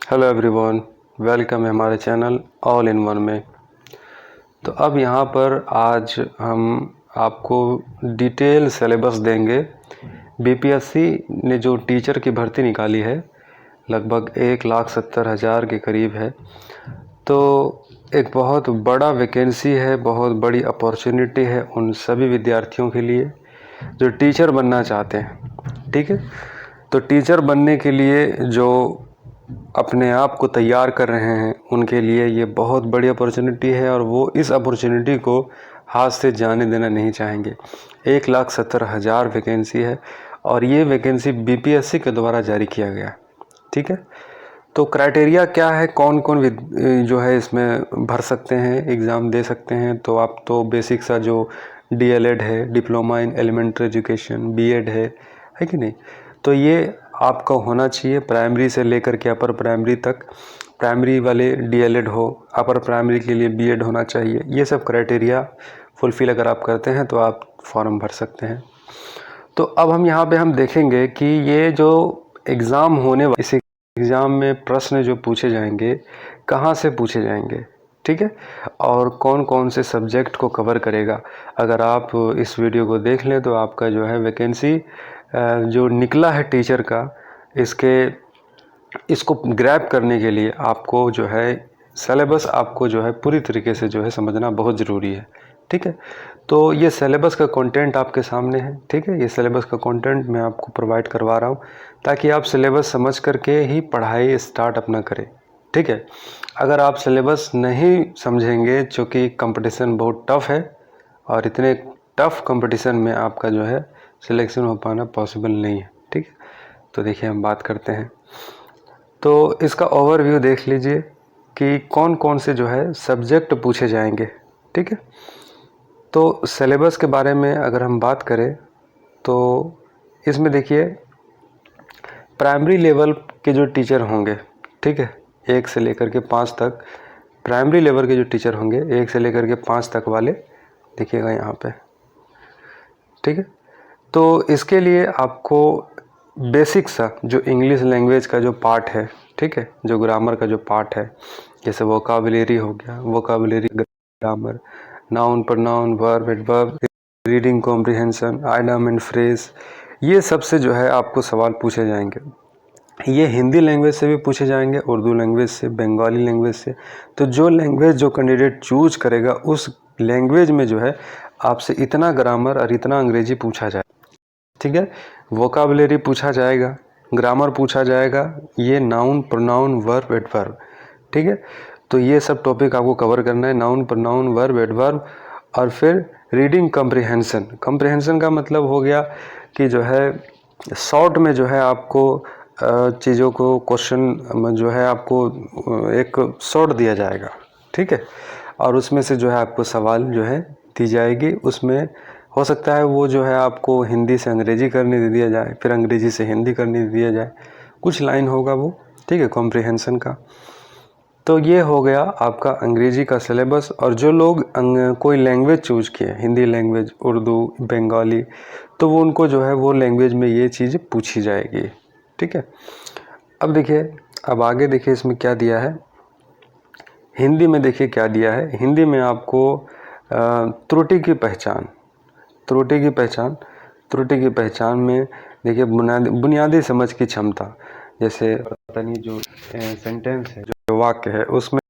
Hello everyone, welcome है हमारे channel all in one में। तो अब यहाँ पर आज हम आपको डिटेल सिलेबस देंगे। बीपीएससी ने जो टीचर की भर्ती निकाली है लगभग 1,70,000 के करीब है। तो एक बहुत बड़ा वैकेंसी है, बहुत बड़ी अपॉर्चुनिटी है उन सभी विद्यार्थियों के लिए जो टीचर बनना चाहते हैं। ठीक है, तो टीचर बनने के लिए जो अपने आप को तैयार कर रहे हैं उनके लिए ये बहुत बड़ी अपॉर्चुनिटी है और वो इस अपॉर्चुनिटी को हाथ से जाने देना नहीं चाहेंगे। 1,70,000 वैकेंसी है और ये वैकेंसी बीपीएससी के द्वारा जारी किया गया। ठीक है, तो क्राइटेरिया क्या है, कौन कौन जो है इसमें भर सकते हैं, एग्ज़ाम दे सकते हैं। तो आप तो बेसिक सा जो डीएलएड है, diploma in elementary education, BEd है कि नहीं, तो ये आपका होना चाहिए प्राइमरी से लेकर के अपर प्राइमरी तक। प्राइमरी वाले डीएलएड हो, अपर प्राइमरी के लिए बीएड होना चाहिए। ये सब क्राइटेरिया फुलफ़िल अगर आप करते हैं तो आप फॉर्म भर सकते हैं। तो अब हम यहाँ पे देखेंगे कि ये जो एग्ज़ाम होने वाले, इस एग्ज़ाम में प्रश्न जो पूछे जाएंगे कहाँ से पूछे जाएंगे, ठीक है, और कौन कौन से सब्जेक्ट को कवर करेगा। अगर आप इस वीडियो को देख लें तो आपका जो है वैकेंसी जो निकला है टीचर का, इसको ग्रैब करने के लिए आपको जो है सिलेबस आपको जो है पूरी तरीके से जो है समझना बहुत ज़रूरी है। ठीक है, तो ये सिलेबस का कंटेंट आपके सामने है। ठीक है, ये सिलेबस का कंटेंट मैं आपको प्रोवाइड करवा रहा हूँ ताकि आप सिलेबस समझ करके ही पढ़ाई स्टार्ट अपना करें। ठीक है, अगर आप सिलेबस नहीं समझेंगे, चूँकि कंपटीशन बहुत टफ़ है और इतने टफ़ कंपटीशन में आपका जो है सिलेक्शन हो पाना पॉसिबल नहीं है। ठीक है, तो देखिए हम बात करते हैं। तो इसका ओवरव्यू देख लीजिए कि कौन कौन से जो है सब्जेक्ट पूछे जाएंगे। ठीक है, तो सिलेबस के बारे में अगर हम बात करें तो इसमें देखिए प्राइमरी लेवल के जो टीचर होंगे, ठीक है, 1 से लेकर के 5 तक प्राइमरी लेवल के जो टीचर होंगे, 1 से लेकर के 5 तक वाले देखिएगा यहाँ पे। ठीक है, तो इसके लिए आपको बेसिक सा जो इंग्लिश लैंग्वेज का जो पार्ट है, ठीक है, जो ग्रामर का जो पार्ट है, जैसे वोकाबुलरी हो गया, vocabulary, grammar, noun, pronoun, verb, adverb, reading comprehension, idem and phrase, ये सबसे जो है आपको सवाल पूछे जाएंगे। ये हिंदी लैंग्वेज से भी पूछे जाएंगे, उर्दू लैंग्वेज से, बंगाली लैंग्वेज से। तो जो लैंग्वेज जो कैंडिडेट चूज करेगा उस लैंग्वेज में जो है आपसे इतना ग्रामर और इतना अंग्रेजी पूछा जाए। ठीक है, वोकाबुलरी पूछा जाएगा, ग्रामर पूछा जाएगा, ये नाउन, प्रोनाउन, वर्ब, एडवर्ब। ठीक है, तो ये सब टॉपिक आपको कवर करना है, नाउन, प्रोनाउन, वर्ब, एडवर्ब। और फिर रीडिंग कॉम्प्रिहेंशन। कॉम्प्रिहेंशन का मतलब हो गया कि जो है शॉर्ट में जो है आपको चीज़ों को, क्वेश्चन जो है आपको एक शॉर्ट दिया जाएगा। ठीक है, और उसमें से जो है आपको सवाल जो है दी जाएगी। उसमें हो सकता है वो जो है आपको हिंदी से अंग्रेजी करने दे दिया जाए, फिर अंग्रेजी से हिंदी करने दे दिया जाए, कुछ लाइन होगा वो। ठीक है, कॉम्प्रिहेंशन का। तो ये हो गया आपका अंग्रेजी का सिलेबस। और जो लोग कोई लैंग्वेज चूज किए, हिंदी लैंग्वेज, उर्दू, बंगाली, तो वो उनको जो है वो लैंग्वेज में ये चीज़ पूछी जाएगी। ठीक है, अब देखिए, अब आगे देखिए इसमें क्या दिया है। हिंदी में देखिए क्या दिया है। हिंदी में आपको त्रुटि की पहचान, त्रुटि की पहचान, त्रुटि की पहचान में देखिए बुनियादी समझ की क्षमता, जैसे पता नहीं जो सेंटेंस है, जो वाक्य है, उसमें